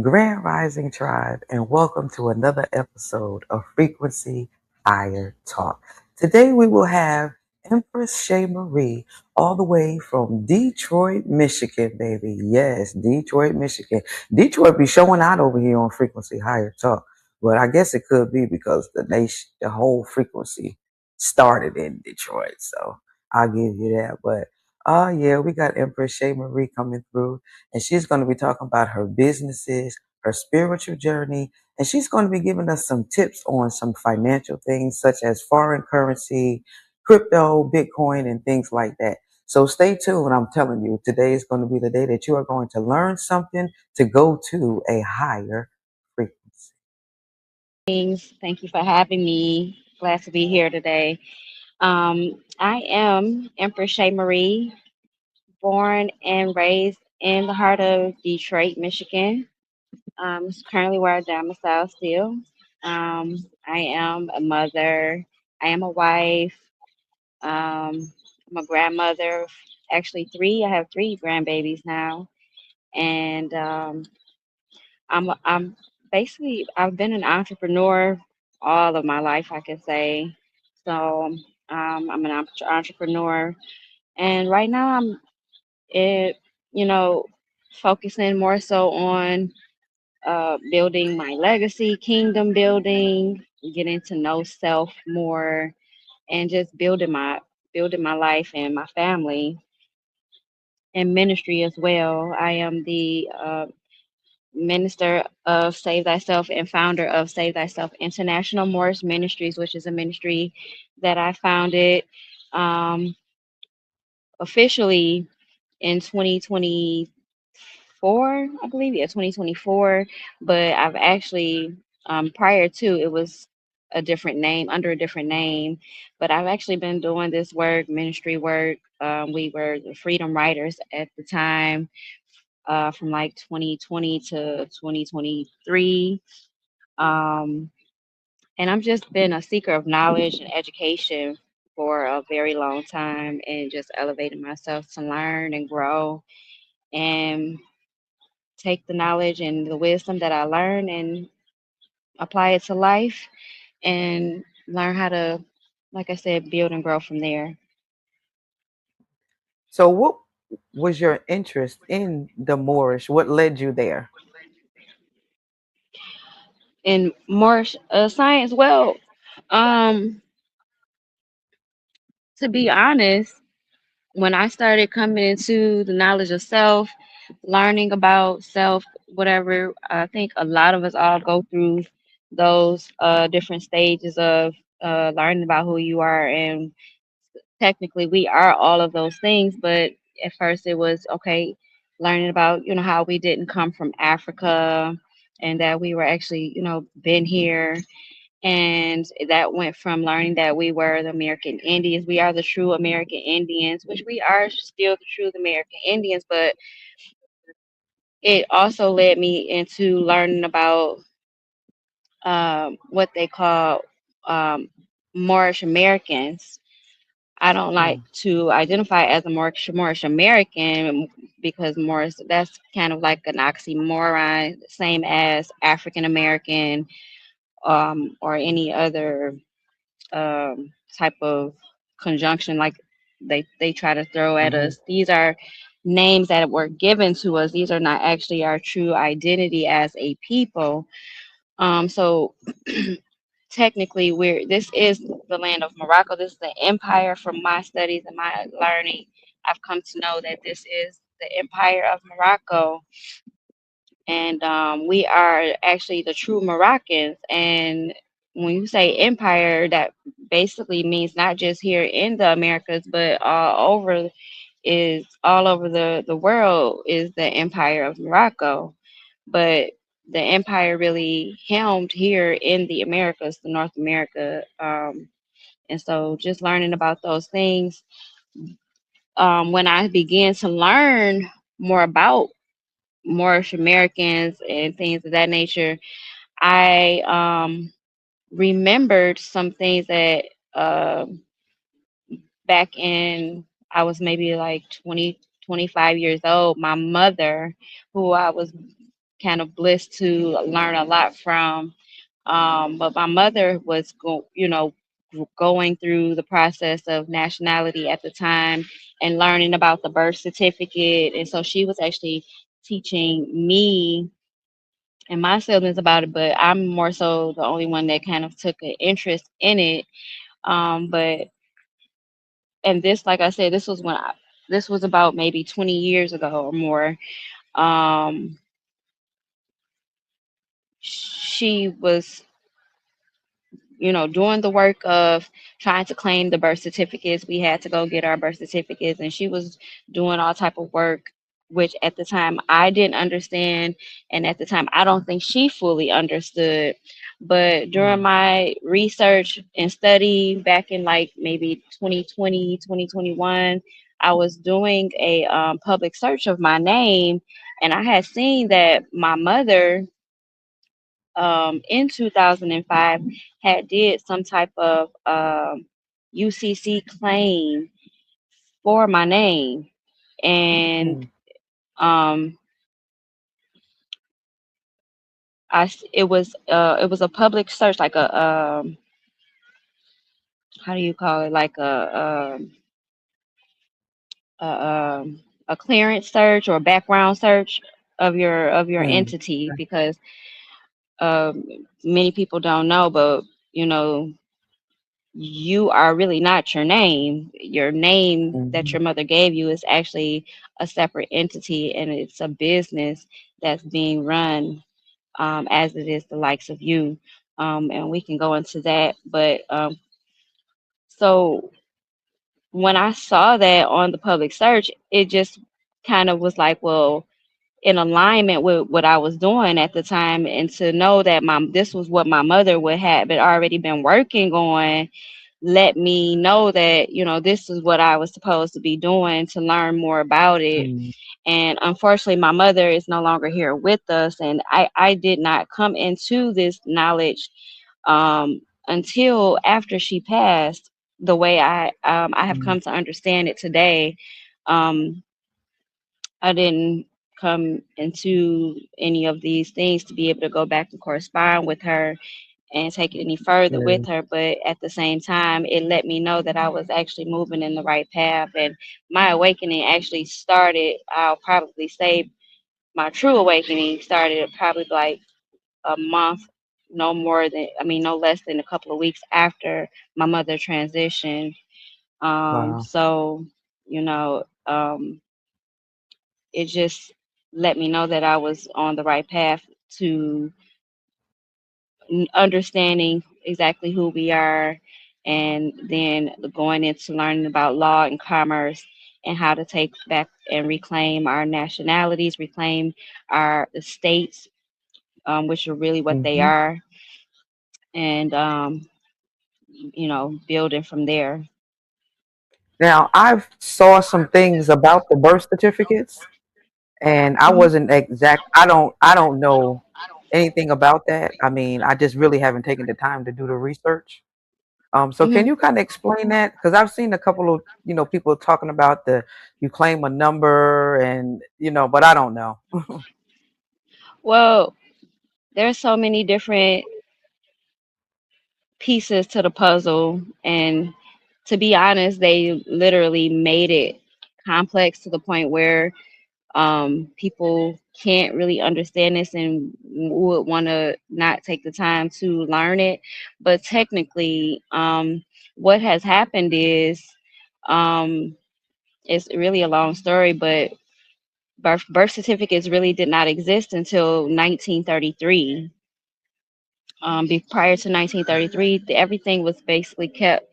Grand Rising Tribe, and welcome to another episode of Frequency Higher Talk. Today we will have Empress ShayMarie all the way from Detroit, Michigan, baby. Yes, Detroit, Michigan. Detroit be showing out over here on Frequency Higher Talk, but I guess it could be because the whole frequency started in Detroit, so I'll give you that. But oh yeah, we got Empress ShayMarie coming through and she's going to be talking about her businesses, her spiritual journey, and she's going to be giving us some tips on some financial things such as foreign currency, crypto, Bitcoin, and things like that. So stay tuned. I'm telling you, today is going to be the day that you are going to learn something to go to a higher frequency. Things. Thank you for having me. Glad to be here today. I am Empress Shay Marie, born and raised in the heart of Detroit, Michigan. It's currently where I domicile still. I am a mother. I am a wife. I'm a grandmother. Actually, three. I have three grandbabies now, and I'm basically I've been an entrepreneur all of my life, I can say. So I'm an entrepreneur, and right now I'm it you know focusing more so on building my legacy, kingdom building, getting to know self more, and just building my life and my family and ministry as well. I am the minister of Save Thyself and founder of Save Thyself International Morris Ministries, which is a ministry that I founded um, officially in 2024, I believe. Yeah, 2024. But I've actually, prior to, it was a different name, under a different name. But I've actually been doing this work, ministry work. We were the Freedom Writers at the time from like 2020 to 2023. Um, and I've just been a seeker of knowledge and education for a very long time and just elevating myself to learn and grow and take the knowledge and the wisdom that I learn and apply it to life and learn how to, like I said, build and grow from there. So, what was your interest in the Moorish? What led you there? And more science, well, um, to be honest, when I started coming into the knowledge of self, learning about self, whatever, I think a lot of us all go through those different stages of learning about who you are. And technically, we are all of those things. But at first, it was okay, learning about, how we didn't come from Africa and that we were actually, been here, and that went from learning that we were the American Indians. We are the true American Indians, which we are still the true American Indians, but it also led me into learning about what they call um, Moorish Americans. I don't like Mm. to identify as a Moorish American because Moorish, that's kind of like an oxymoron, same as African American or any other type of conjunction like they try to throw at Hmm. us. These are names that were given to us. These are not actually our true identity as a people. So technically, we're this is the land of Morocco. This is the empire. From my studies and my learning, I've come to know that this is the empire of Morocco, and we are actually the true Moroccans. And when you say empire, that basically means not just here in the Americas, but all over the world is the empire of Morocco. But the empire really helmed here in the Americas, the North America. And so just learning about those things, when I began to learn more about Moorish Americans and things of that nature, I remembered some things that back in I was maybe like 20, 25 years old. My mother, who I was kind of blessed to learn a lot from. But my mother was going through the process of nationality at the time and learning about the birth certificate, and so she was actually teaching me and my siblings about it. But I'm more so the only one that kind of took an interest in it. But and this, like I said, this was about maybe 20 years ago or more. Um, she was doing the work of trying to claim the birth certificates. We had to go get our birth certificates, and she was doing all type of work, which at the time I didn't understand, and at the time I don't think she fully understood. But during Mm, my research and study back in like maybe 2020, 2021, I was doing a public search of my name, and I had seen that my mother in 2005 had did some type of UCC claim for my name, and mm, um, it was a public search, like a how do you call it, like a, a clearance search or a background search of your mm, entity, because um, many people don't know, but you know you are really not your name. Your name that mhm, your mother gave you is actually a separate entity, and it's a business that's being run as it is the likes of you. And we can go into that. But so when I saw that on the public search, it just kind of was like, well, in alignment with what I was doing at the time, and to know that my this was what my mother would have been already been working on, let me know that this is what I was supposed to be doing to learn more about it. mm, And unfortunately my mother is no longer here with us, and I did not come into this knowledge until after she passed, the way I have mm, come to understand it today. um, I didn't come into any of these things to be able to go back and correspond with her and take it any further yeah, with her. But at the same time, it let me know that I was actually moving in the right path. And my awakening actually started, I'll probably say my true awakening started probably like a month, no less than a couple of weeks after my mother transitioned. wow. So, you know, it just let me know that I was on the right path to understanding exactly who we are, and then going into learning about law and commerce and how to take back and reclaim our nationalities, reclaim our estates, which are really what they Hmm. are, and building from there. Now, I've saw some things about the birth certificates, and I Mhm. wasn't exact. I don't know anything about that. I mean, I just really haven't taken the time to do the research. So can Mhm. you kind of explain that? Because I've seen a couple of people talking about the you claim a number and but I don't know. Well, there's so many different pieces to the puzzle, and to be honest, they literally made it complex to the point where people can't really understand this and would want to not take the time to learn it. But technically, what has happened is, um, it's really a long story, but birth certificates really did not exist until 1933. Prior to 1933, everything was basically kept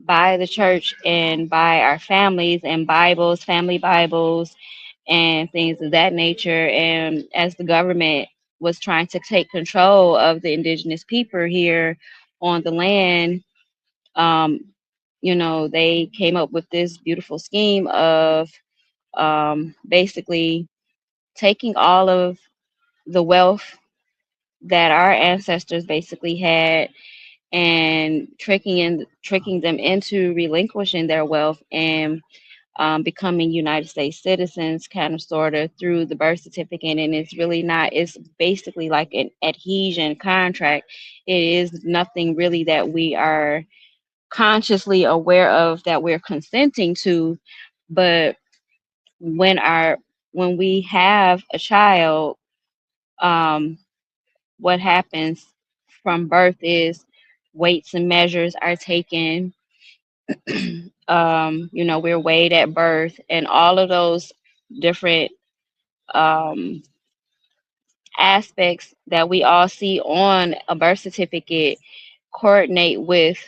by the church and by our families, and Bibles, family Bibles, and things of that nature. And as the government was trying to take control of the indigenous people here on the land, um, they came up with this beautiful scheme of basically taking all of the wealth that our ancestors basically had, and tricking them into relinquishing their wealth, and becoming United States citizens, kind of sort of through the birth certificate. And it's really not, it's basically like an adhesion contract. It is nothing really that we are consciously aware of that we're consenting to. But when our when we have a child, um, what happens from birth is weights and measures are taken. We're weighed at birth, and all of those different um, aspects that we all see on a birth certificate coordinate with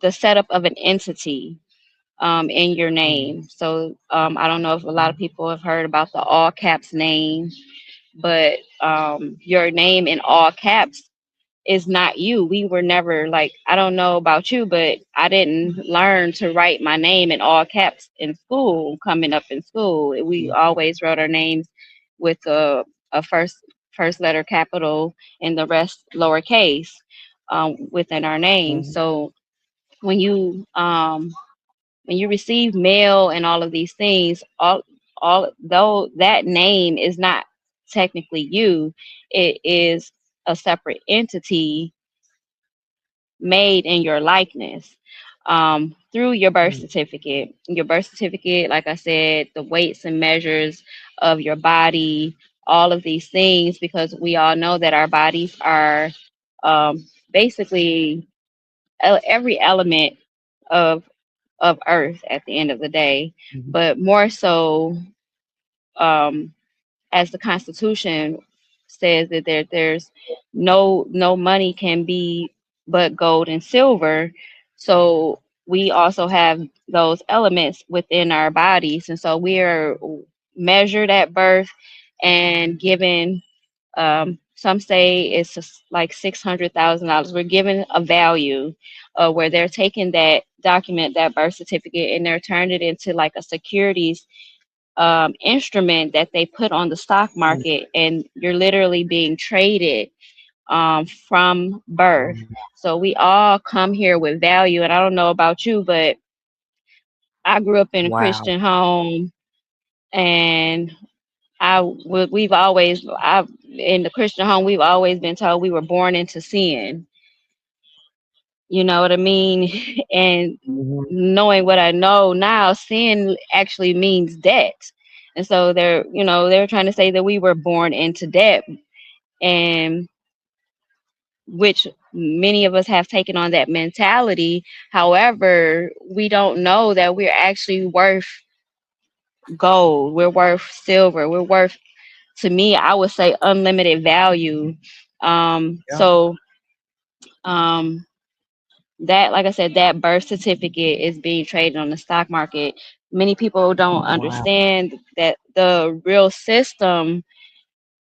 the setup of an entity in your Mm-hmm. name. So I don't know if a lot of people have heard about the all caps name, but your name in all caps is not you. We were never like, I don't know about you, but I didn't learn to write my name in all caps in school, coming up in school. We always wrote our names with a first letter capital and the rest lowercase within our name. Mm-hmm. So when you when you receive mail and all of these things, all though that name is not technically you, it is a separate entity made in your likeness through your birth certificate. Your birth certificate, like I said, the weights and measures of your body, all of these things, because we all know that our bodies are basically every element of Earth at the end of the day, Mm-hmm. but more so um, as the Constitution says that there's no money can be but gold and silver. So we also have those elements within our bodies, and so we are measured at birth and given. Some say it's just like $600,000. We're given a value where they're taking that document, that birth certificate, and they're turning it into like a securities instrument that they put on the stock market, and you're literally being traded from birth. Mm-hmm. So we all come here with value. And I don't know about you, but I grew up in a Wow. Christian home, and we've always, in the Christian home, we've always been told we were born into sin. You know what I mean? And Mm-hmm. knowing what I know now, sin actually means debt. And so they're trying to say that we were born into debt, and which many of us have taken on that mentality. However, we don't know that we're actually worth gold, we're worth silver, we're worth, to me, I would say, unlimited value. Yeah. So um, that, like I said, that birth certificate is being traded on the stock market. Many people don't Wow. understand that the real system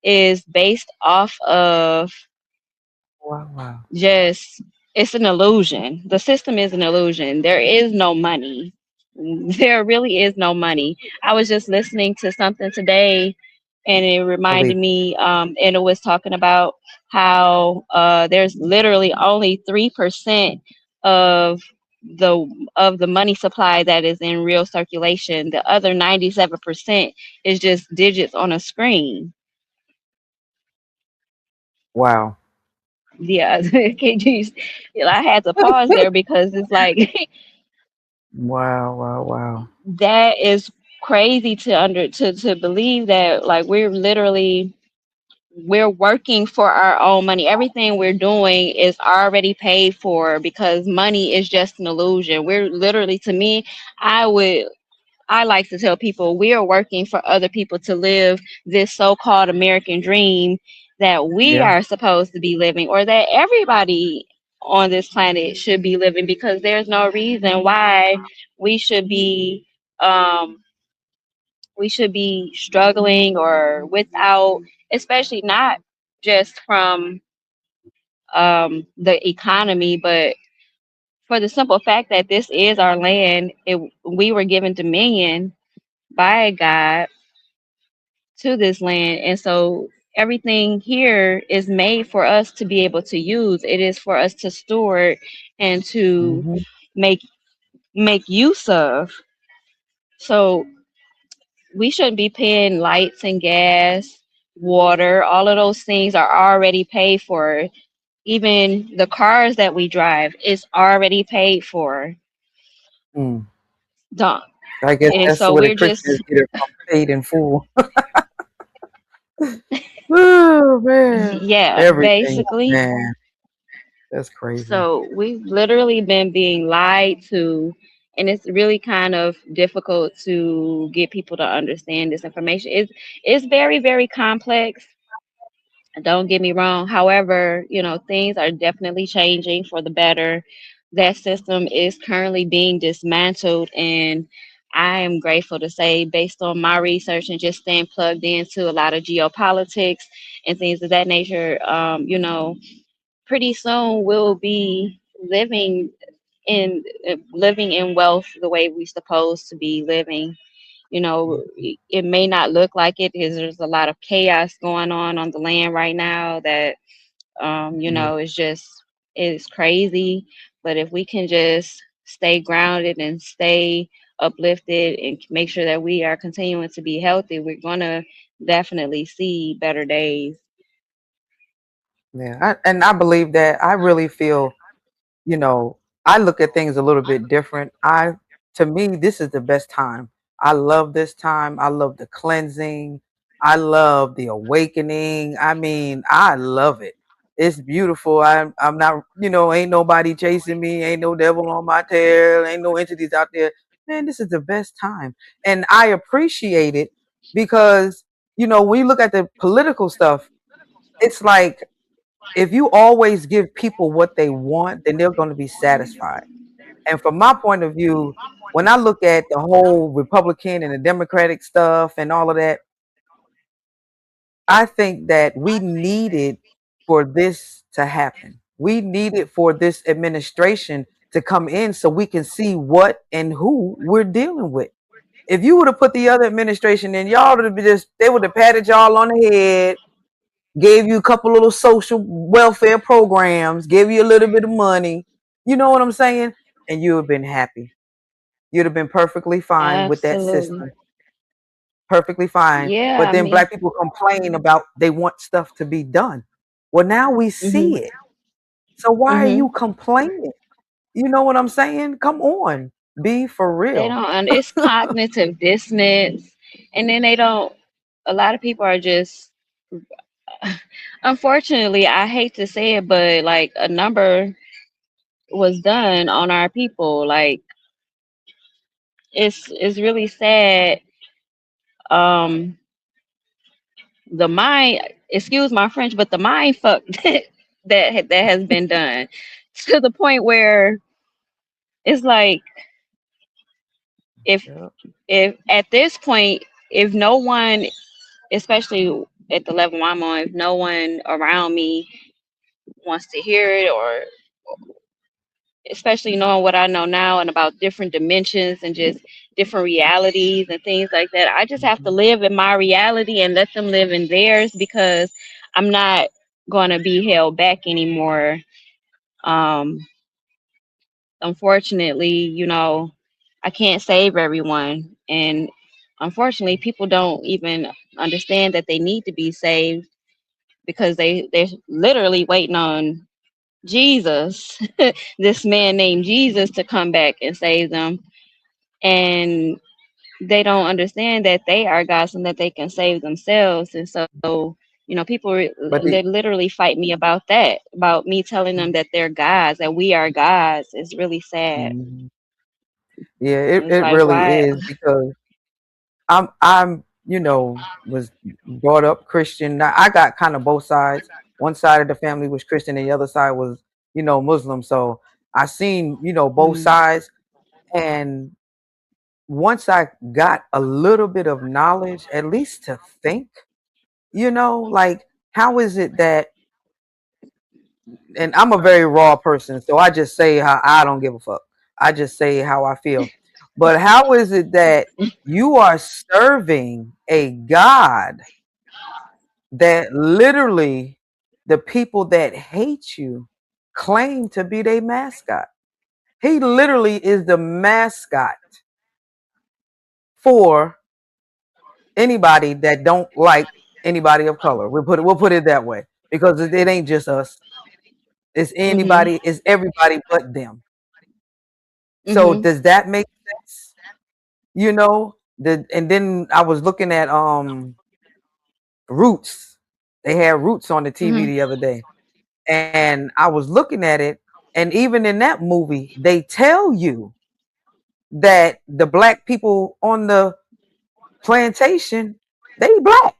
is based off of Wow. Wow. just, it's an illusion. The system is an illusion. There is no money. There really is no money. I was just listening to something today, and it reminded Believe. me, and it was talking about how there's literally only 3% of the money supply that is in real circulation. The other 97% is just digits on a screen. Wow. Yeah, I had to pause there because it's like Wow. Wow. Wow. that is crazy to believe that, like, we're working for our own money. Everything we're doing is already paid for because money is just an illusion. We're literally, to me, I would I like to tell people we are working for other people to live this so-called American dream that we Yeah. are supposed to be living, or that everybody on this planet should be living, because there's no reason why we should be um, struggling or without, especially not just from the economy, but for the simple fact that this is our land. We were given dominion by God to this land. And so everything here is made for us to be able to use. It is for us to store and to Mm-hmm. make use of. So we shouldn't be paying lights and gas, water, all of those things are already paid for. Even the cars that we drive is already paid for. Mm. Don't. I guess And that's so where the we're just, Christians get it from, paid in full. Oh man, yeah, everything, basically. man, that's crazy. So we've literally been being lied to, and it's really kind of difficult to get people to understand this information. It's very, very complex. Don't get me wrong. However, things are definitely changing for the better. That system is currently being dismantled, and I am grateful to say, based on my research and just staying plugged into a lot of geopolitics and things of that nature, pretty soon we'll be living in wealth the way we're supposed to be living. It may not look like it because there's a lot of chaos going on the land right now that Yeah, it's crazy. But if we can just stay grounded and stay uplifted and make sure that we are continuing to be healthy, we're gonna definitely see better days. yeah, and I believe that. I really feel, you know, I look at things a little bit different. To me, this is the best time. I love this time. I love the cleansing. I love the awakening. I mean, I love it. It's beautiful. I'm not, ain't nobody chasing me. Ain't no devil on my tail. Ain't no entities out there. Man, this is the best time. And I appreciate it because, when you look at the political stuff, it's like if you always give people what they want, then they're going to be satisfied. And from my point of view, when I look at the whole Republican and the Democratic stuff and all of that, I think that we needed for this to happen. We needed for this administration to come in so we can see what and who we're dealing with. If you would have put the other administration in, y'all would have they would have patted y'all on the head, gave you a couple little social welfare programs, gave you a little bit of money. You know what I'm saying? And you have been happy. You'd have been perfectly fine with that Absolutely. system, perfectly fine. Yeah, But I then mean, black people complain about they want stuff to be done. Well, now we mhm, see it. So why are you mhm. complaining? You know what I'm saying? Come on, be for They real. don't. It's cognitive dissonance, and then they don't. A lot of people are just. Unfortunately, I hate to say it, but like a number was done on our people. Like it's really sad. Um, the mind, excuse my French, but the mind fuck that has been done to the point where it's like if Yep. if at this point, if no one, especially at the level I'm on, if no one around me wants to hear it, or especially knowing what I know now and about different dimensions and just different realities and things like that, I just have to Mhm. live in my reality and let them live in theirs because I'm not going to be held back anymore. Um, Unfortunately, I can't save everyone. And unfortunately, people don't even understand that they need to be saved because they're literally waiting on Jesus, this man named Jesus, to come back and save them. And they don't understand that they are gods and that they can save themselves. And so, people But they literally fight me about that, about me telling them that they're gods, that we are gods. It's really sad. Mhm. Yeah, It's it like, really why? is because I'm was brought up Christian. Now, I got kind of both sides. One side of the family was Christian, and the other side was Muslim. So I seen both Mm, sides, and once I got a little bit of knowledge, at least to think, like how is it that, and I'm a very raw person, so I just say how I don't give a fuck. I just say how I feel. But how is it that you are serving a God that literally the people that hate you claim to be their mascot? He literally is the mascot for anybody that don't like anybody of color. We'll put it that way because it ain't just us. It's Mhm. anybody. It's everybody but them. So Mhm. does that make sense? And then I was looking at Roots. They had Roots on the TV Mhm. the other day, and I was looking at it, and even in that movie, they tell you that the black people on the plantation, they black.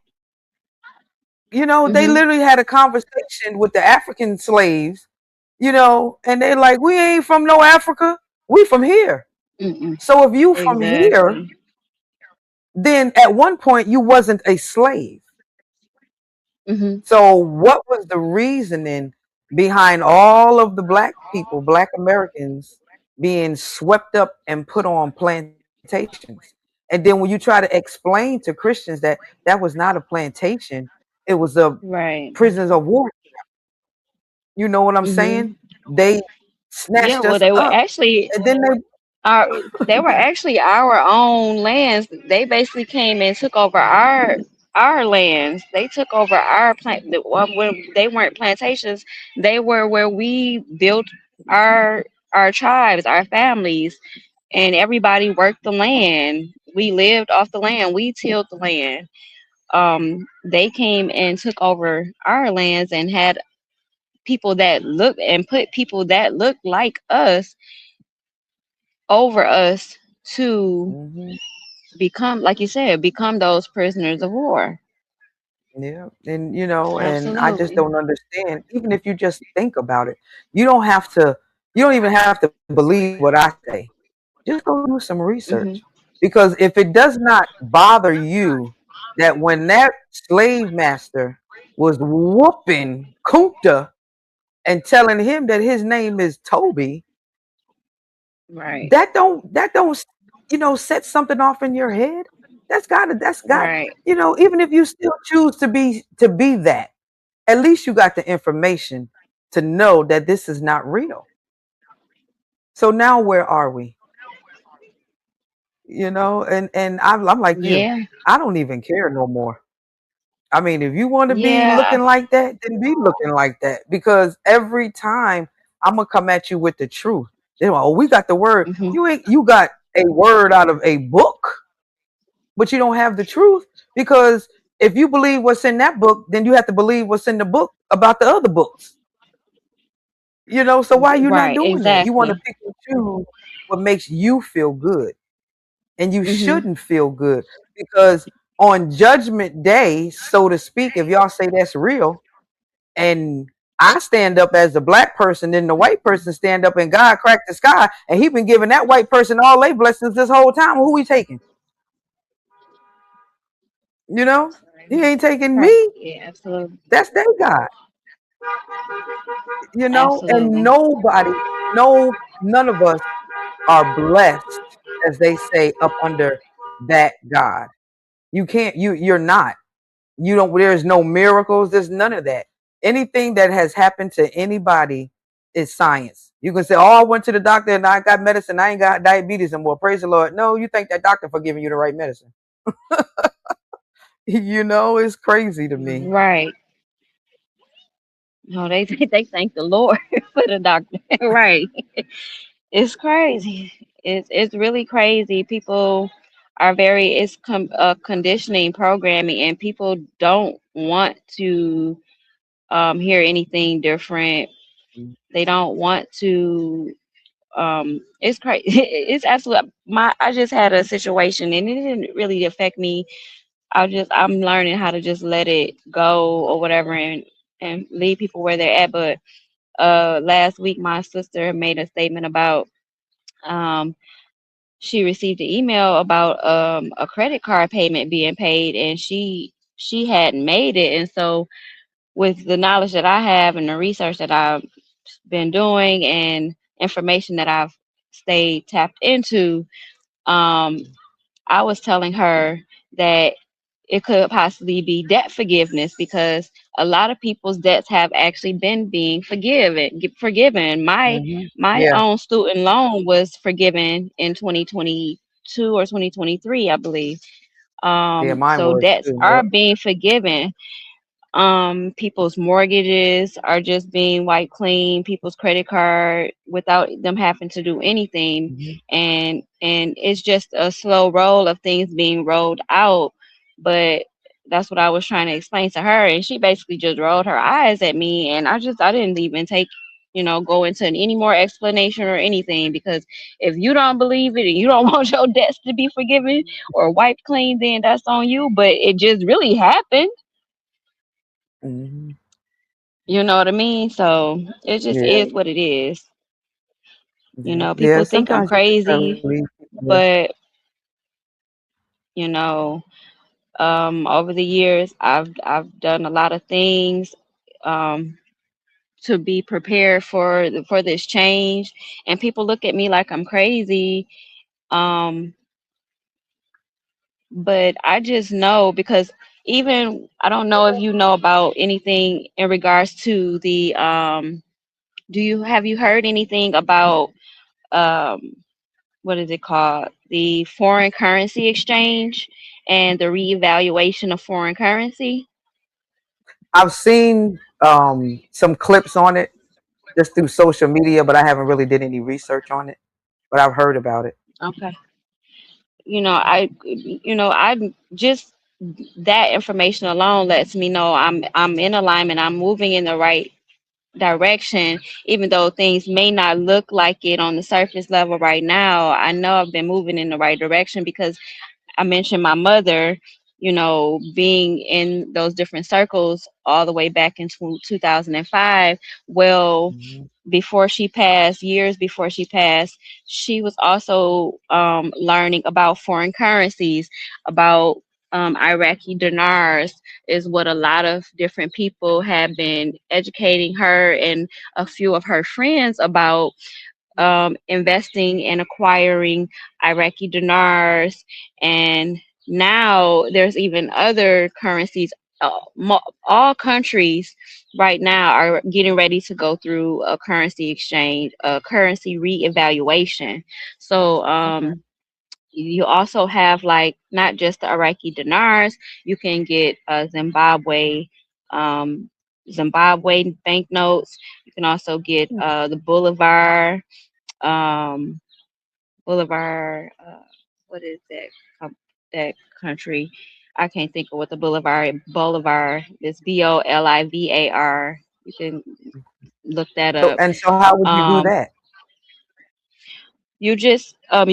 They Mhm. literally had a conversation with the African slaves, and they're like, we ain't from no Africa. We from here. Mm-mm. So if you from here, Exactly. then at one point you wasn't a slave. Mhm. So what was the reasoning behind all of the black people, black Americans being swept up and put on plantations? And then when you try to explain to Christians that that was not a plantation, it was a Right. prisoners of war. You know what I'm saying? Mhm. They Yeah. snatched Well, us they were up, actually and then our. They were actually our own lands. They basically came and took over our lands. They took over our plant. When they weren't plantations, they were where we built our our tribes, our families, and everybody worked the land. We lived off the land. We tilled the land. They came and took over our lands and had people that look and put people that look like us over us to hmm become, like you said, become those prisoners of war. yeah, and I just Absolutely. don't understand. Even if you just think about it, you don't have to. You don't even have to believe what I say. Just go do some Hmm. research, because if it does not bother you that when that slave master was whooping Kunta and telling him that his name is Toby, Right. that don't set something off in your head. That's got Right. even if you still choose to be that, at least you got the information to know that this is not real. So now where are we? And I'm like you. Yeah. I don't even care no more. I mean, if you want to be Yeah. looking like that, then be looking like that, because every time I'm gonna come at you with the truth. They're like, oh, we got the word. Hmm. You got a word out of a book, but you don't have the truth, because if you believe what's in that book, then you have to believe what's in the book about the other books. So why are you not Right. doing that? You want to Exactly. pick and choose what makes you feel good, and you Hmm. shouldn't feel good, because on judgment day, so to speak, if y'all say that's real, and I stand up as the black person, then the white person stand up and God cracked the sky, and he been giving that white person all their blessings this whole time. Who he taking? You know, he ain't taking Right. me. Yeah. Absolutely. That's their God. And Absolutely. nobody, no, none of us are blessed, as they say, up under that God. You can't. You're not. You don't. There's no miracles. There's none of that. Anything that has happened to anybody is science. You can say, "Oh, I went to the doctor and I got medicine. I ain't got diabetes anymore." Praise the Lord. No, you thank that doctor for giving you the right medicine. It's crazy to me. Right. No, they they thank the Lord for the doctor. Right. It's crazy. It's really crazy. People are very conditioning programming, and people don't want to hear anything different. They don't want to. It's crazy. It's absolutely my. I just had a situation, and it didn't really affect me. I'm learning how to just let it go or whatever, and leave people where they're at. But last week my sister made a statement about um she received an email about a credit card payment being paid, and she hadn't made it. And so with the knowledge that I have and the research that I've been doing and information that I've stayed tapped into, um I was telling her that it could possibly be debt forgiveness, because a lot of people's debts have actually been being forgiven. My Hmm my Yeah. own student loan was forgiven in 2022, 2022 or 2023, I believe. Yeah, mine So was debts too. are Yep. being forgiven. People's mortgages are just being wiped clean, people's credit card without them having to do anything. Mhm. And it's just a slow roll of things being rolled out. But that's what I was trying to explain to her, and she basically just rolled her eyes at me, and I didn't even take, go into any more explanation or anything, because if you don't believe it and you don't want your debts to be forgiven or wiped clean, then that's on you. But it just really happened. Mhm. You know what I mean? So it just Yeah, is what it is. yeah, yeah. People think I'm Sometimes you just gotta crazy, leave people. but you know, over the years, I've done a lot of things um, to be prepared for this change, and people look at me like I'm crazy. Um, but I just know, because even I don't know if you know about anything in regards to the do you have you heard anything about um what is it called? The foreign currency exchange and the reevaluation of foreign currency. I've seen some clips on it just through social media, but I haven't really did any research on it. But I've heard about it. Okay. I just that information alone lets me know I'm in alignment. I'm moving in the right direction, even though things may not look like it on the surface level right now. I know I've been moving in the right direction because I mentioned my mother, being in those different circles all the way back in 2005. Well, Mhm. years before she passed, she was also learning about foreign currencies, about Iraqi dinars, is what a lot of different people have been educating her and a few of her friends about, investing and acquiring Iraqi dinars. And now there's even other currencies. All countries right now are getting ready to go through a currency exchange, a currency reevaluation. So, Okay. you also have, like, not just the Iraqi dinars, you can get um, Zimbabwe banknotes. You can also get the um, Boulevard. What is that country? I can't think of what the Bolivar is. Bolivar. You can look that So up. and so, how would you do Um, that? you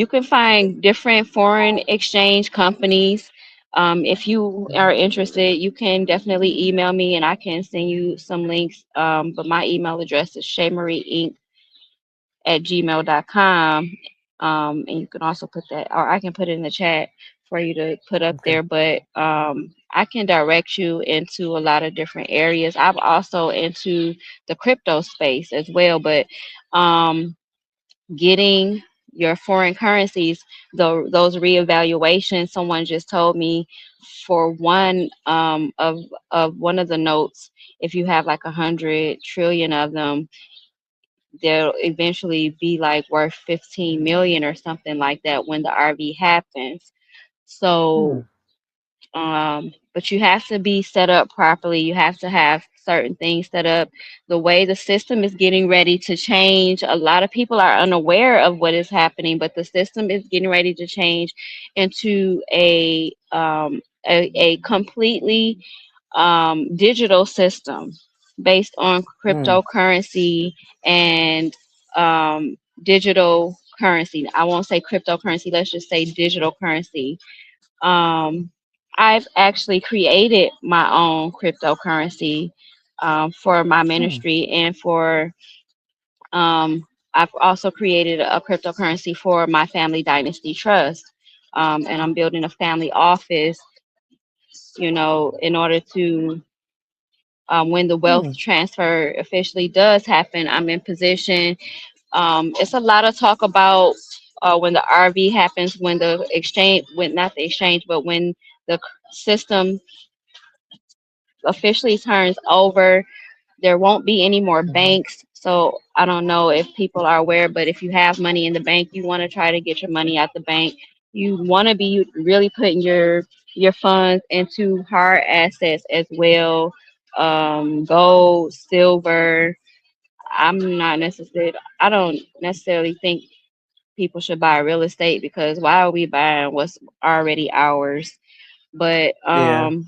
can find different foreign exchange companies. If you are interested, you can definitely email me and I can send you some links. But my email address is shaymarieinc@gmail.com. And you can also put that, or I can put it in the chat for you to put up Okay. there. But I can direct you into a lot of different areas. I'm also into the crypto space as well, but um, getting your foreign currencies, those reevaluations, someone just told me for one of one of the notes, if you have like 100 trillion of them, they'll eventually be like worth 15 million or something like that when the RV happens. Hmm. So but you have to be set up properly. You have to have certain things set up. The way the system is getting ready to change, a lot of people are unaware of what is happening, but the system is getting ready to change into a completely digital system based on Hmm. cryptocurrency and digital currency. I won't say cryptocurrency, let's just say digital currency. um, I've actually created my own cryptocurrency for my Hmm. ministry, and for um, I've also created a cryptocurrency for my family dynasty trust. And I'm building a family office, in order to, when the wealth Hmm. transfer officially does happen, I'm in position. It's a lot of talk about when the RV happens, when the exchange, when not the exchange, but when the system officially turns over, there won't be any more Hmm. banks. So I don't know if people are aware, but if you have money in the bank, you want to try to get your money out the bank. You want to be really putting your funds into hard assets as well, gold, silver. I don't necessarily think people should buy real estate, because why are we buying what's already ours? But Yeah. Okay.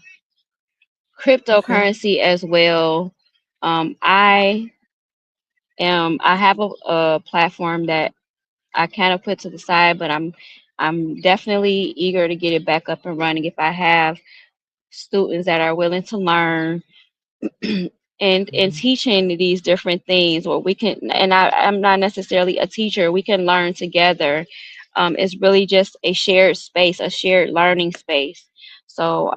cryptocurrency as well. I have a platform that I kind of put to the side, but I'm definitely eager to get it back up and running if I have students that are willing to learn and Mhm. teaching these different things, or we can, and I'm not necessarily a teacher, we can learn together. It's really just a shared space, a shared learning space. So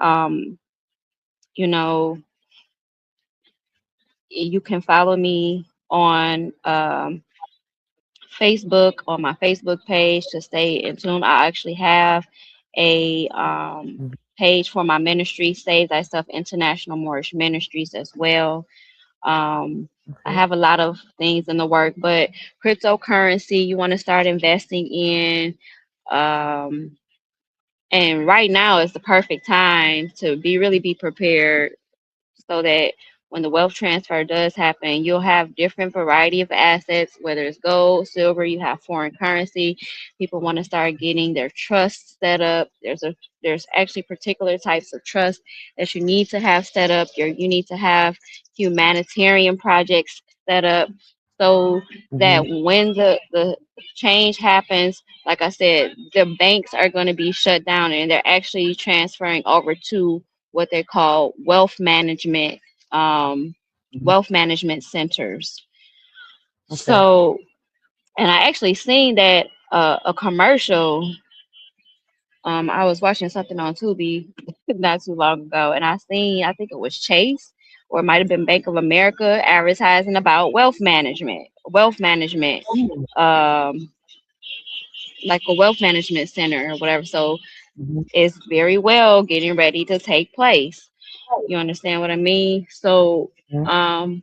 you know, you can follow me on Facebook, on my Facebook page, to stay in tune. I actually have a Mhm. page for my ministry, Save Thyself International Mortgage Ministries, as well. I Okay. have a lot of things in the work, but cryptocurrency, you want to start investing in. Um, and right now is the perfect time to be prepared, so that when the wealth transfer does happen, you'll have different variety of assets, whether it's gold, silver, you have foreign currency. People want to start getting their trusts set up. There's actually particular types of trust that you need to have set up. You need to have humanitarian projects set up, so that Mhm. when the change happens, like I said, the banks are going to be shut down, and they're actually transferring over to what they call um, Mhm. wealth management centers. Okay. So, and I actually seen that a commercial. I was watching something on Tubi not too long ago, and I think it was Chase, or it might have been Bank of America, advertising about wealth management, Ooh. um, like a wealth management center or whatever. So Mhm. it's very well getting ready to take place. You understand what I mean? So, Mhm. um,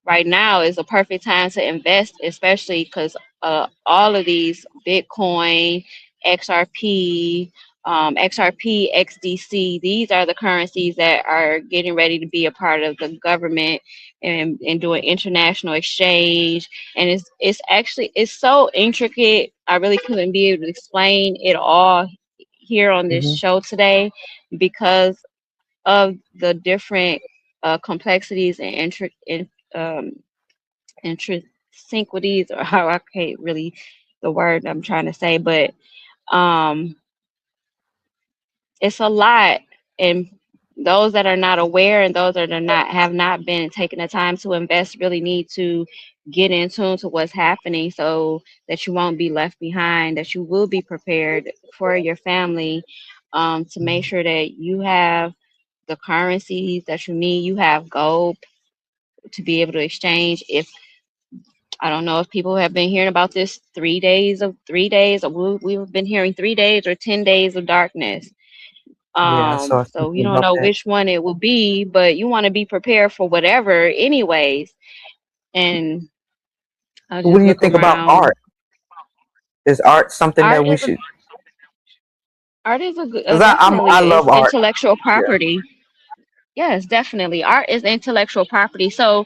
right now is a perfect time to invest, especially because all of these Bitcoin, XRP, XDC, these are the currencies that are getting ready to be a part of the government, and doing international exchange. And it's so intricate. I really couldn't be able to explain it all here on this Mhm. show today, because of the different complexities and um, intrinsiquities, or how I can't really the word I'm trying to say, but um, it's a lot. And those that are not aware, and those that are not have not been taking the time to invest, really need to get in tune to what's happening, so that you won't be left behind, that you will be prepared for your family, to make Mhm. sure that you have the currencies that you need. You have gold to be able to exchange. If I don't know if people have been hearing about this 3 days, or we've been hearing 3 days or 10 days of darkness. Yeah, I saw So you something don't about know that. which one it will be, but you want to be prepared for whatever, anyways. And I'll What just do you look think about around. art? Is art something Art that we is a should? art is a good, Because definitely I is love art. intellectual Yeah. property. Yes, definitely. Art is intellectual property. So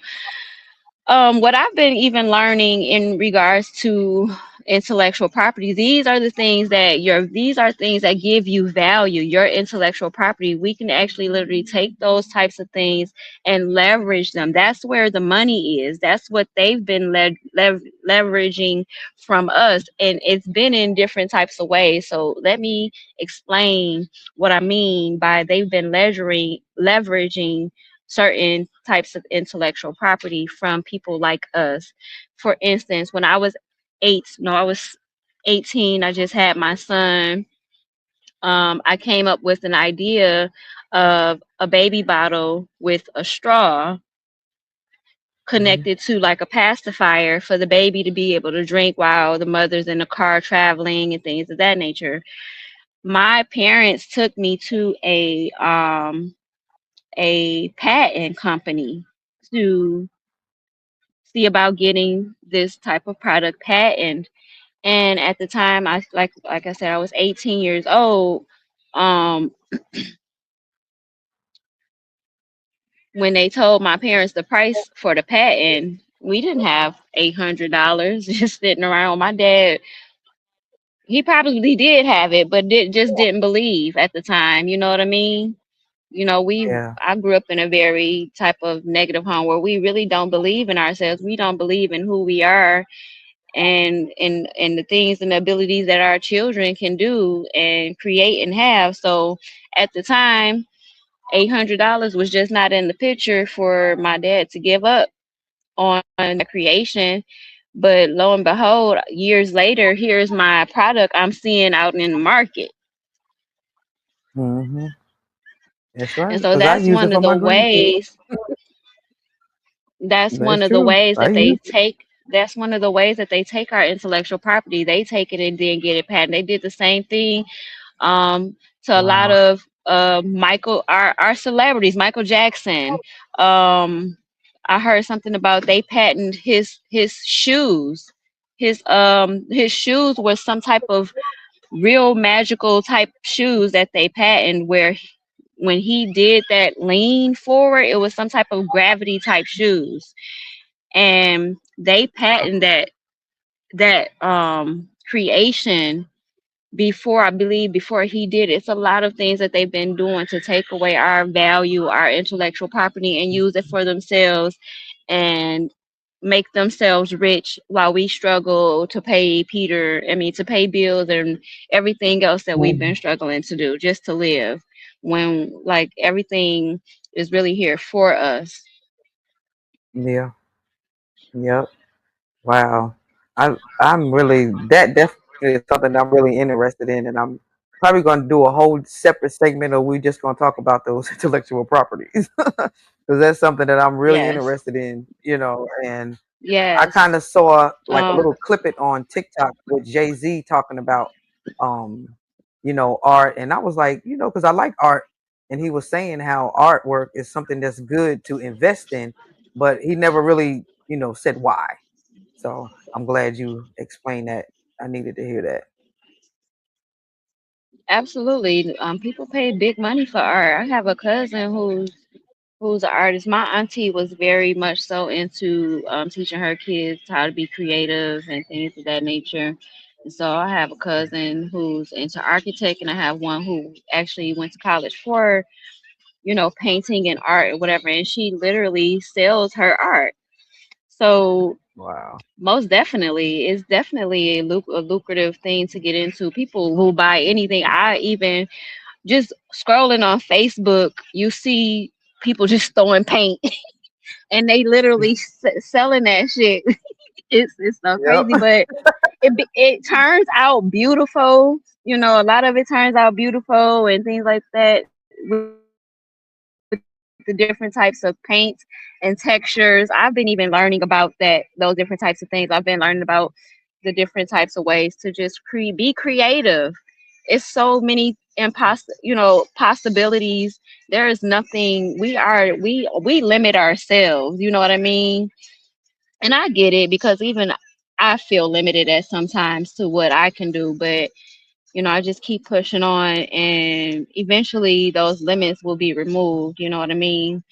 what I've been even learning in regards to intellectual property, these are things that give you value, your intellectual property. We can actually literally take those types of things and leverage them. That's where the money is. That's what they've been leveraging from us. And it's been in different types of ways. So let me explain what I mean by they've been leveraging certain types of intellectual property from people like us. For instance, when I was I was 18, I just had my son. I came up with an idea of a baby bottle with a straw Mhm. connected to like a pacifier for the baby to be able to drink while the mother's in the car traveling and things of that nature. My parents took me to a patent company to see about getting this type of product patent. And at the time, like I said, I was 18 years old. Um, when they told my parents the price for the patent, we didn't have $800 just sitting around. My dad, he probably did have it, but just didn't believe at the time. You know what I mean? Yeah. I grew up in a very type of negative home where we really don't believe in ourselves. We don't believe in who we are, and the things and the abilities that our children can do and create and have. So at the time, $800 was just not in the picture for my dad to give up on the creation. But lo and behold, years later, here's my product I'm seeing out in the market. Hmm. That's And right. so Because I use it for my grandkids. that's one That's of the true. ways I that use they it. take that's one of the ways that they take our intellectual property. They take it and then get it patented. They did the same thing um, to a lot Wow. of our celebrities, Michael Jackson. Um, I heard something about they patented his shoes. His shoes were some type of real magical type shoes that they patented where when he did that lean forward, it was some type of gravity type shoes. And they patented that creation before, I believe, before he did. It's a lot of things that they've been doing to take away our value, our intellectual property, and use it for themselves and make themselves rich while we struggle to pay to pay bills and everything else that we've been Mhm. struggling to do just to live, when like everything is really here for us. Yeah. Yep. Wow. I'm really, that definitely is something I'm really interested in, and I'm probably going to do a whole separate segment, or we just going to talk about those intellectual properties because that's something that I'm really Yes. interested in, you know. And I Yes. kind of saw like a Um, little clip it on TikTok with Jay-Z talking about, um, art, and I was like, because I like art, and he was saying how artwork is something that's good to invest in, but he never really, said why. So I'm glad you explained that. I needed to hear that. Absolutely. People pay big money for art. I have a cousin who's an artist. My auntie was very much so into teaching her kids how to be creative and things of that nature. And so I have a cousin who's into architect, and I have one who actually went to college for, painting and art or whatever. And she literally sells her art. So Wow. most definitely, it's definitely a lucrative thing to get into. People will buy anything. I even just scrolling on Facebook, you see people just throwing paint and they literally selling that shit. It's so Yep. crazy, but it turns out beautiful. A lot of it turns out beautiful and things like that with the different types of paints and textures. I've been even learning about those different types of things. I've been learning about the different types of ways to just be creative. It's so many possibilities. There is nothing. We limit ourselves. You know what I mean? And I get it, because even I feel limited at sometimes to what I can do, but I just keep pushing on, and eventually those limits will be removed. You know what I mean?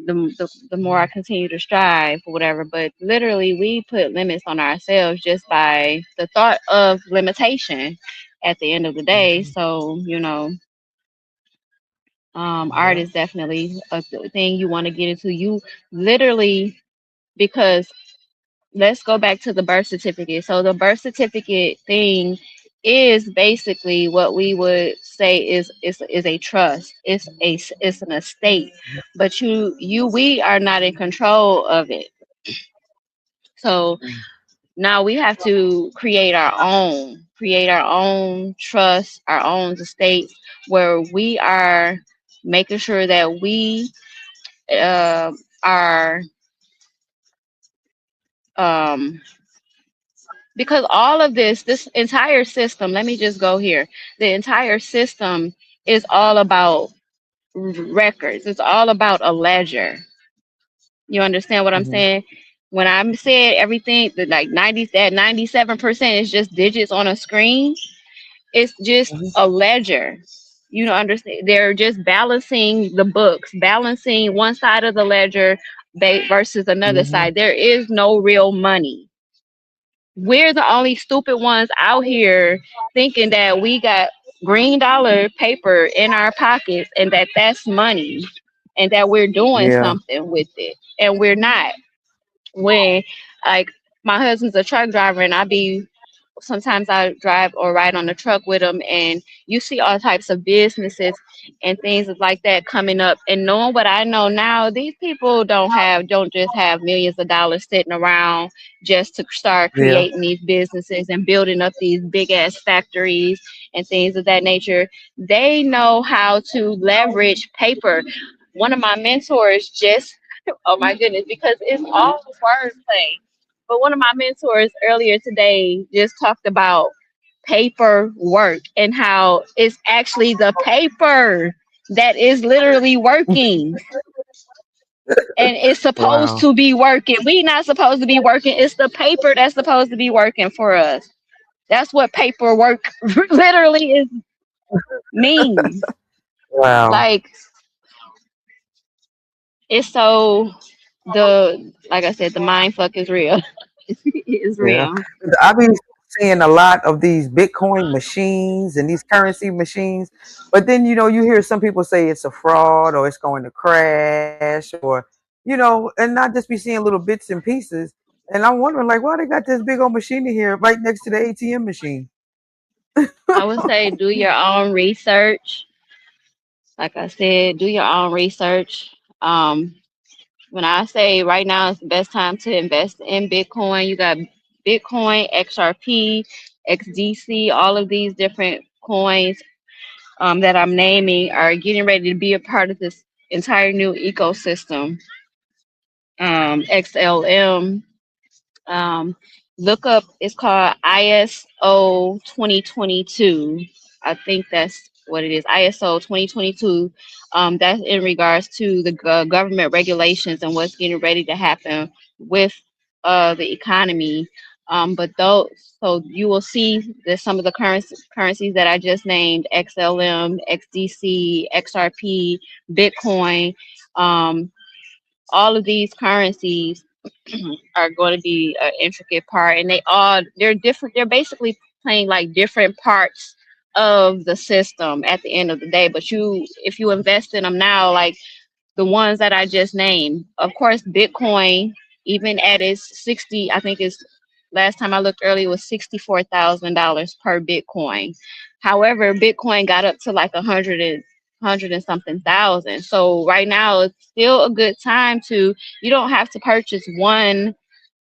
The more I continue to strive or whatever, but literally we put limits on ourselves just by the thought of limitation at the end of the day. Mhm. So art Yep. is definitely a thing you want to get into. You literally, because let's go back to the birth certificate. So the birth certificate thing is basically what we would say is a trust. It's an estate, but we are not in control of it. So Mhm. now we have to create our own trust, our own estate, where we are making sure that we are um because all of this entire system, let me just go here, the entire system is all about records. It's all about a ledger. You understand what I'm Mhm. saying? When I said everything, the like 90, that 97% is just digits on a screen. It's just Hmm. a ledger. You don't understand. They're just balancing the books, balancing one side of the ledger versus another Hmm. side. There is no real money. We're the only stupid ones out here thinking that we got green dollar paper in our pockets and that that's money and that we're doing Yeah. something with it. And we're not. When, like, my husband's a truck driver and I be sometimes I drive or ride on the truck with him, and you see all types of businesses and things like that coming up. And knowing what I know now, these people don't just have millions of dollars sitting around just to start Yeah. creating these businesses and building up these big ass factories and things of that nature. They know how to leverage paper. One of my mentors just, oh my goodness, because it's all wordplay, but one of my mentors earlier today just talked about paperwork and how it's actually the paper that is literally working and it's supposed Wow. to be working. We not supposed to be working. It's the paper that's supposed to be working for us. That's what paperwork literally is means. Wow. Like, it's so, the like I said, the mind fuck is real. It's Yeah. real. I be seeing a lot of these Bitcoin machines and these currency machines, but then you hear some people say it's a fraud or it's going to crash or and not just be seeing little bits and pieces. And I'm wondering like why they got this big old machine in here right next to the ATM machine. I would say do your own research. Like I said, do your own research. Um, when I say right now is the best time to invest in Bitcoin, you got Bitcoin, XRP, XDC, all of these different coins that I'm naming are getting ready to be a part of this entire new ecosystem. XLM. Um, Look up, it's called ISO 2022. I think that's what it is. ISO 2022. That's in regards to the government regulations and what's getting ready to happen with the economy. But those, so you will see that some of the currencies that I just named: XLM, XDC, XRP, Bitcoin. Um, all of these currencies are going to be an intricate part, and they're different. They're basically playing like different parts of the system at the end of the day. But if you invest in them now, like the ones that I just named. Of course, Bitcoin, even at its 60, I think it's, last time I looked earlier, was $64,000 per Bitcoin. However, Bitcoin got up to like a hundred and something thousand. So right now it's still a good time to, you don't have to purchase one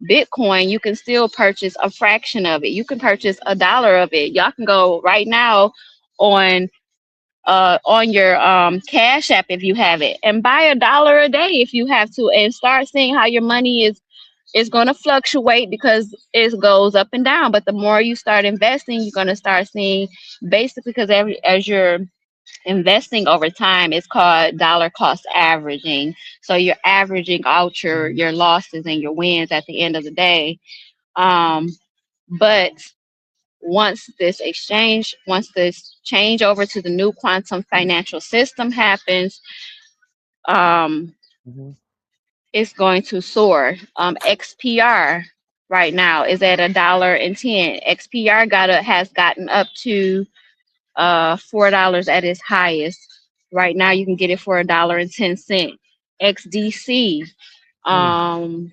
Bitcoin. You can still purchase a fraction of it. You can purchase $1 of it. Y'all can go right now on on your cash app if you have it, and buy $1 a day if you have to, and start seeing how your money is going to fluctuate because it goes up and down. But the more you start investing, you're going to start seeing, basically, because as you're investing over time, it's called dollar cost averaging. So you're averaging out Mhm. your losses and your wins at the end of the day. um but once this change over to the new quantum financial system happens, um, Mhm. it's going to soar. XPR right now is at $1.10. XPR has gotten up to $4 at its highest. Right now, you can get it for $1.10. XDC, Mm. um,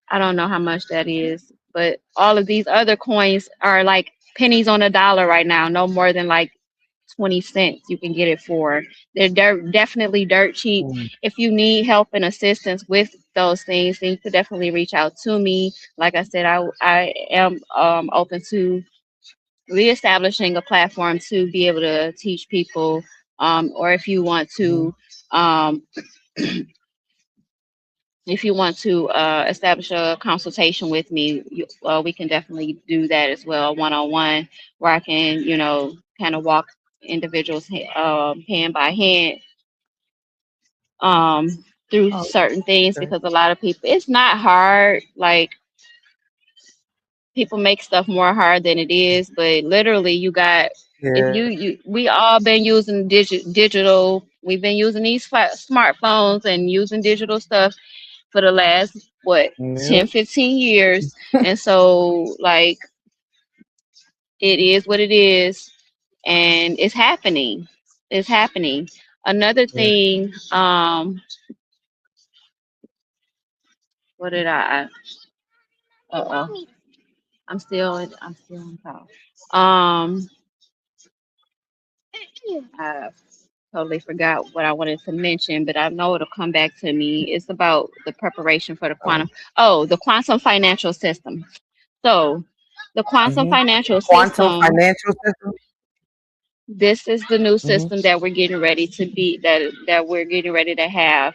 I don't know how much that is, but all of these other coins are like pennies on a dollar right now. No more than like 20 cents you can get it for. They're definitely dirt cheap. Mm. If you need help and assistance with those things, then you could definitely reach out to me. Like I said, I am open to reestablishing a platform to be able to teach people, or Mhm. um, if you want to establish a consultation with me, we can definitely do that as well, one on one, where I can, kind of walk individuals hand by hand. Um, through Oh, certain things okay. because a lot of people, it's not hard. Like, people make stuff more hard than it is, but literally you got, if Yeah. we all been using digital, we've been using these smartphones and using digital stuff for the last, what, Yeah. 10, 15 years. And so, like, it is what it is, and it's happening. It's happening. Another Yeah. thing, what did uh-oh, I'm still on call. I totally forgot what I wanted to mention, but I know it'll come back to me. It's about the preparation for the Oh. quantum. Oh, the quantum financial system. So, the quantum Hmm. financial Quantum system. financial system. This is the new Hmm. system that we're getting ready to be that we're getting ready to have.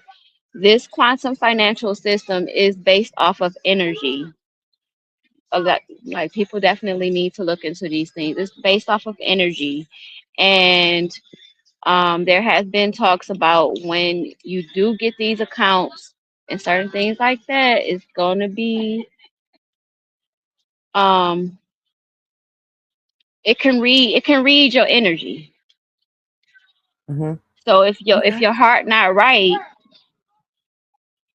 This quantum financial system is based off of energy. A lot, like, people definitely need to look into these things. It's based off of energy, and there has been talks about when you do get these accounts and certain things like that, it's going to be, um, it can read your energy. Hmm. So if Okay. your heart not right,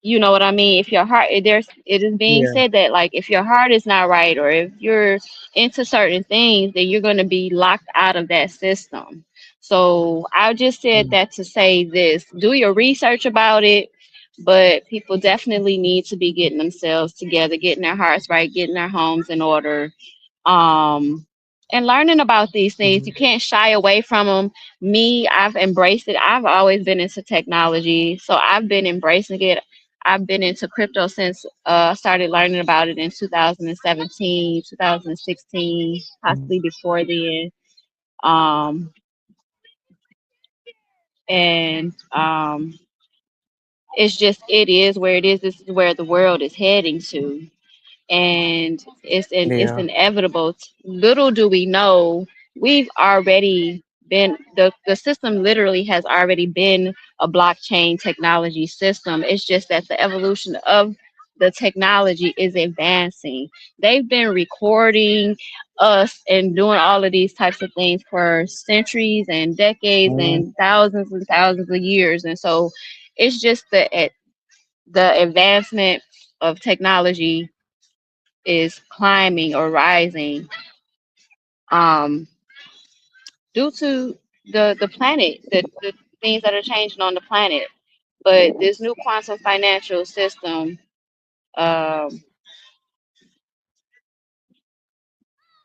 you know what I mean? If your heart, it is being Yeah. said that, like, if your heart is not right, or if you're into certain things, then you're going to be locked out of that system. So I just said Mm. that to say this: do your research about it, but people definitely need to be getting themselves together, getting their hearts right, getting their homes in order, um and learning about these things. You Mhm. can't shy away from them. Me, I've embraced it. I've always been into technology, so I've been embracing it. I've been into crypto since I started learning about it in 2017, 2016, Mhm. possibly before then. Um, and It's just, it is where it is. This is where the world is heading to, and it's Yeah. inevitable. Little do we know, we've already been, the system literally has already been a blockchain technology system. It's just that the evolution of the technology is advancing. They've been recording us and doing all of these types of things for centuries and decades Mhm. and thousands of years, and so it's just the advancement of technology is climbing or rising, um, due to the planet, the things that are changing on the planet. But this new quantum financial system, um,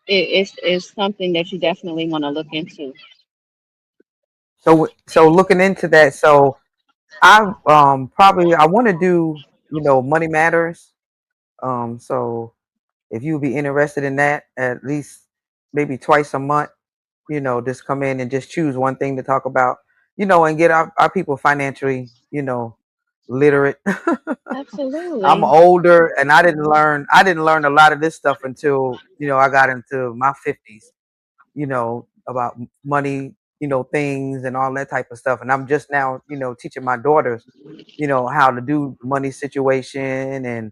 is something that you definitely want to look into. So looking into that, so I probably I want to do money matters. So if you would be interested in that, at least maybe twice a month, just come in and just choose one thing to talk about, and get our people financially, literate. I'm Absolutely. older and I didn't learn a lot of this stuff until, I got into my 50s, about money, things and all that type of stuff. And I'm just now, teaching my daughters, how to do money situation and,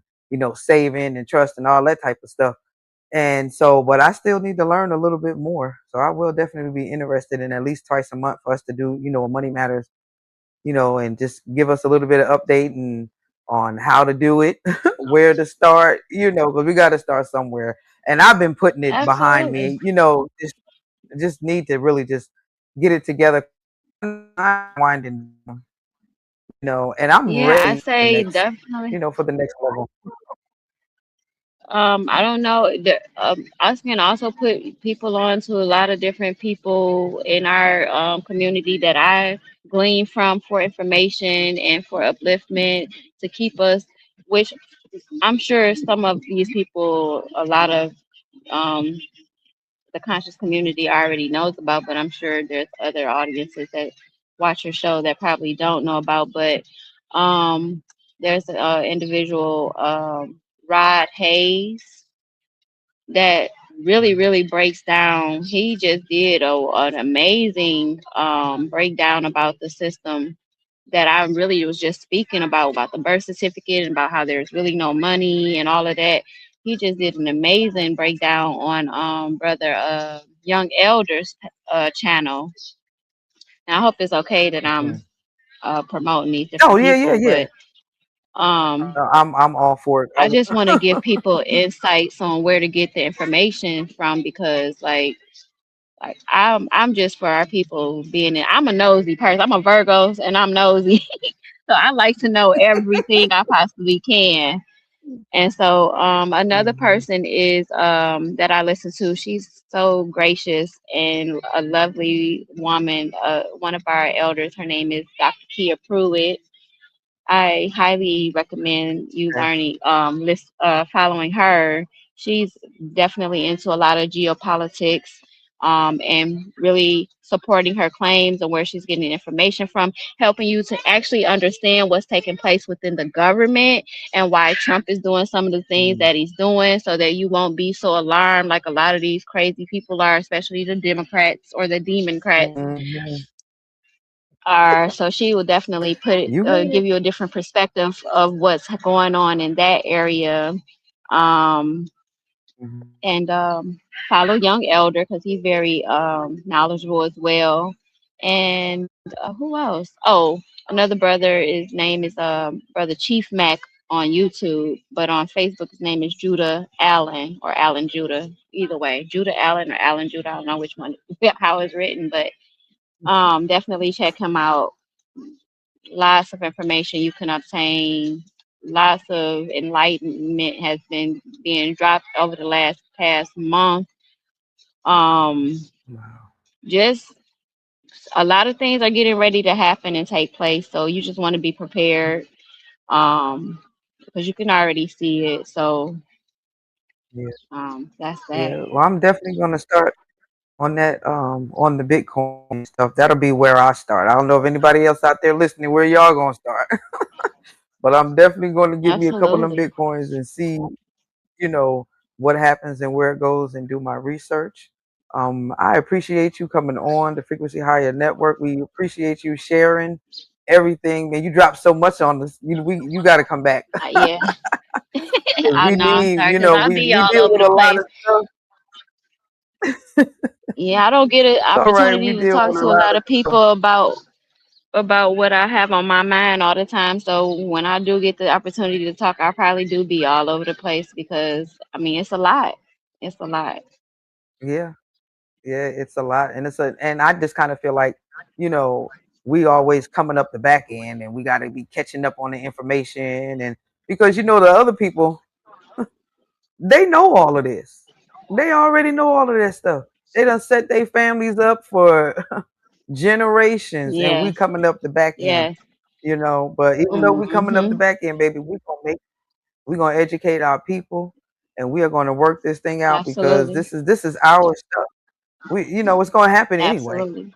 saving and trust and all that type of stuff. And so, but I still need to learn a little bit more. So I will definitely be interested in at least twice a month for us to do, a money matters, and just give us a little bit of update and on how to do it, where to start, because we got to start somewhere. And I've been putting it behind Absolutely. me, just need to really just get it together. I'm winding down, and I'm Yeah, I ready for the say next, definitely. for the next level. I don't know. I can also put people on to a lot of different people in our community that I glean from for information and for upliftment to keep us, which I'm sure some of these people, a lot of um, the conscious community already knows about, but I'm sure there's other audiences that watch your show that probably don't know about. But there's an individual, Rod Hayes, that really breaks down. He just did an amazing breakdown about the system, that I really was just speaking about the birth certificate and about how there's really no money and all of that. He just did an amazing breakdown on brother Young Elders channel. And I hope it's okay that I'm Mhm. promoting these Oh different yeah, yeah, people, yeah. but um I'm all for it. I just want to give people insights on where to get the information from because like I'm just for our people being in. I'm a nosy person. I'm a Virgo and I'm nosy. So I like to know everything I possibly can. And so another Mhm. person is that I listen to. She's so gracious and a lovely woman. One of our elders, her name is Dr. Kia Pruitt. I highly recommend you Okay. learning, following her. She's definitely into a lot of geopolitics, and really supporting her claims and where she's getting information from, helping you to actually understand what's taking place within the government and why Trump is doing some of the things Mhm. that he's doing, so that you won't be so alarmed like a lot of these crazy people are, especially the Democrats or the Democrats Mhm. are. So she will definitely You right. give you a different perspective of what's going on in that area. Um, Mhm. and follow Young Elder because he's very knowledgeable as well. And who else? Oh, another brother. His name is Brother Chief Mac on YouTube, but on Facebook his name is Judah Allen or Allen Judah. Either way, Judah Allen or Allen Judah. I don't know which one how it's written, but definitely check him out. Lots of information you can obtain. Lots of enlightenment has been being dropped over the last past month. Um, Wow. just a lot of things are getting ready to happen and take place. So you just want to be prepared. Because you can already see it. So Yeah. that's that. Yeah. Well, I'm definitely gonna start on that on the Bitcoin stuff. That'll be where I start. I don't know if anybody else out there listening where y'all gonna start. But I'm definitely gonna get me a couple of them Absolutely. Bitcoins and see, you know, what happens and where it goes and do my research. I appreciate you coming on the Frequency Higher Network. We appreciate you sharing everything. And you dropped so much on us. You got to come back. Yeah, 'Cause I we know. I'm need, sorry because I be we all deal over with the a lot place. of stuff. Yeah, I don't get an It's all right. We opportunity to deal talk with a to a lot lot of of people about what I have on my mind all the time. So when I do get the opportunity to talk, I probably do be all over the place because I mean it's a lot. It's a lot. yeah, yeah. It's a lot, and and I just kind of feel like, you know, we always coming up the back end, and we got to be catching up on the information, and because the other people, they know all of this. They already know all of that stuff. They done set their families up for generations, and we Yes. coming up the back end. Yes. But even though we coming up the Mhm. back end, baby, we gonna educate our people, and we are gonna work this thing out because Absolutely. this is our stuff. It's gonna happen anyway. Absolutely.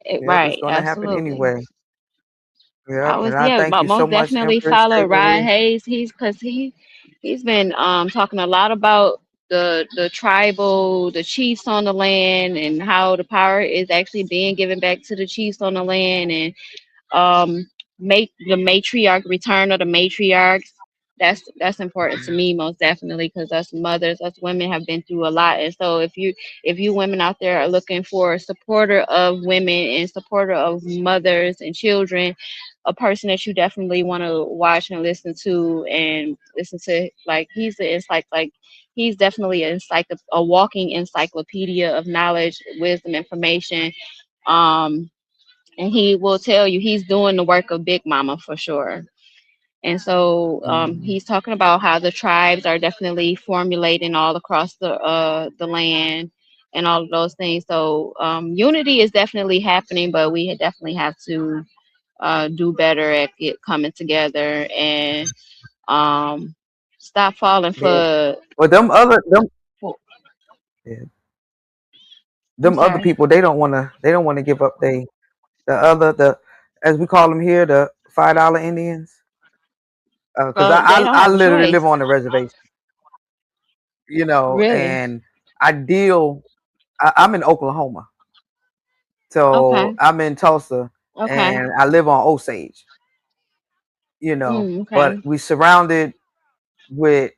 Yep, it's Right. gonna happen Absolutely. anyway. I Yep, was and I yeah, thank but you so most much, definitely Empress follow Shay Ryan Marie. Hayes. He's been talking a lot about the tribal, the chiefs on the land, and how the power is actually being given back to the chiefs on the land, and um make the matriarch return of the matriarchs. That's important to me most definitely because us mothers, us women have been through a lot. And so if you women out there are looking for a supporter of women and supporter of mothers and children, a person that you definitely want to watch and listen to, like he's definitely a walking encyclopedia of knowledge, wisdom, information. um and he will tell you he's doing the work of Big Mama for sure. And so Mhm. he's talking about how the tribes are definitely formulating all across the land and all of those things. So unity is definitely happening, but we definitely have to do better at coming together and um, stop falling Yeah. for. But for yeah, I'm them other sorry. people, they don't wanna give up the as we call them here, the $5 Indians. Because Well, they don't I have a literally live choice, on the reservation, really. and I deal. I'm in Oklahoma, so Okay. I'm in Tulsa. Okay. and I live on Osage, but Okay. we surrounded with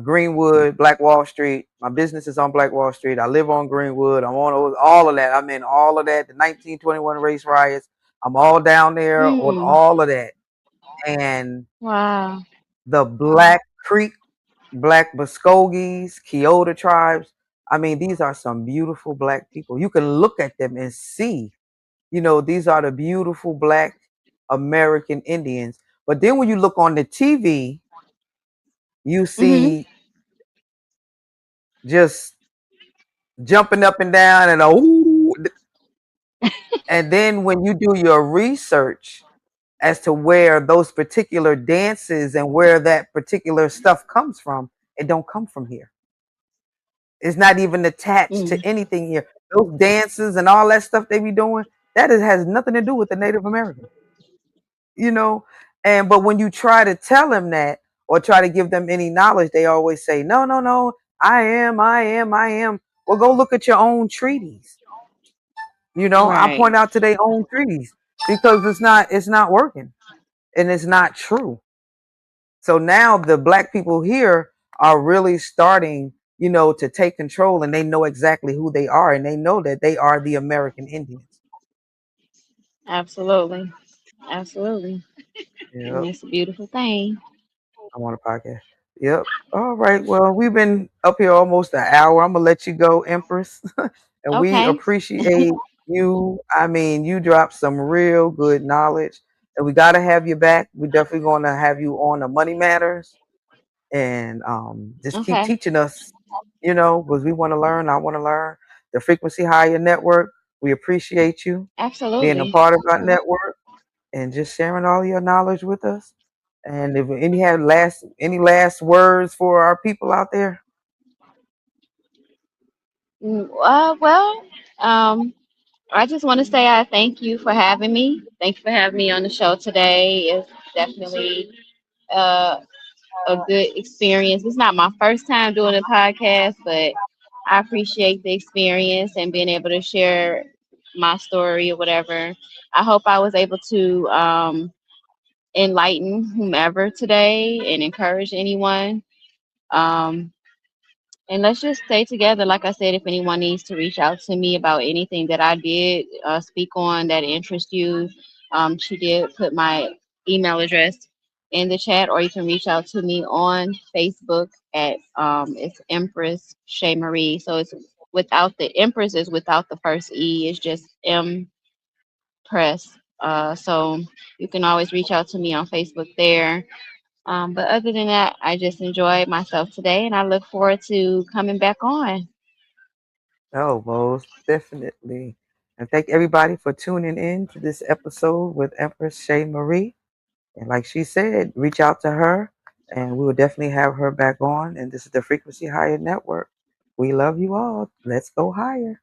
Greenwood, Black Wall Street. My business is on Black Wall Street. I live on Greenwood. I'm on all of that. I'm in all of that. The 1921 race riots. I'm all down there on Mm. all of that. And Wow. the Black Creek, Black Muskogees, Kyoto tribes. I mean, these are some beautiful Black people. You can look at them and see, these are the beautiful Black American Indians. But then when you look on the TV, you Mhm. see just jumping up and down and ooh. And then when you do your research as to where those particular dances and where that particular stuff comes from, it don't come from here. It's not even attached Mm. to anything here. Those dances and all that stuff they be doing, has nothing to do with the Native American, you know. And but when you try to tell them that or try to give them any knowledge, they always say, no, no, no, I am. Well, go look at your own treaties. I Right. point out to their own treaties because it's not working and it's not true. So now the Black people here are really starting, to take control, and they know exactly who they are, and they know that they are the American Indians. Absolutely. Absolutely. And Yep. it's a beautiful thing. I'm on a podcast. Yep. All right. Well, we've been up here almost an hour. I'm gonna let you go, Empress. And we Okay. appreciate you. I mean, you dropped some real good knowledge, and we gotta have you back. We're definitely gonna have you on the Money Matters, and just keep Okay. teaching us, because we want to learn. I want to learn. The Frequency Higher Network. We appreciate you being a Absolutely. part of our network and just sharing all your knowledge with us. And if any last words for our people out there? Well, um, I just want to say I thank you for having me. Thank you for having me on the show today. It's definitely uh, a good experience. It's not my first time doing a podcast, but I appreciate the experience and being able to share my story or whatever. I hope I was able to enlighten whomever today and encourage anyone. Um, and let's just stay together. Like I said, if anyone needs to reach out to me about anything that I did speak on that interests you, she did put my email address in the chat, or you can reach out to me on Facebook at it's Empress ShayMarie. So it's without the Empress is without the first E. It's just Empress. So you can always reach out to me on Facebook there. But other than that, I just enjoyed myself today, and I look forward to coming back on. Oh, most definitely. And thank everybody for tuning in to this episode with Empress Shay Marie. And like she said, reach out to her, and we will definitely have her back on. And this is the Frequency Higher Network. We love you all. Let's go higher.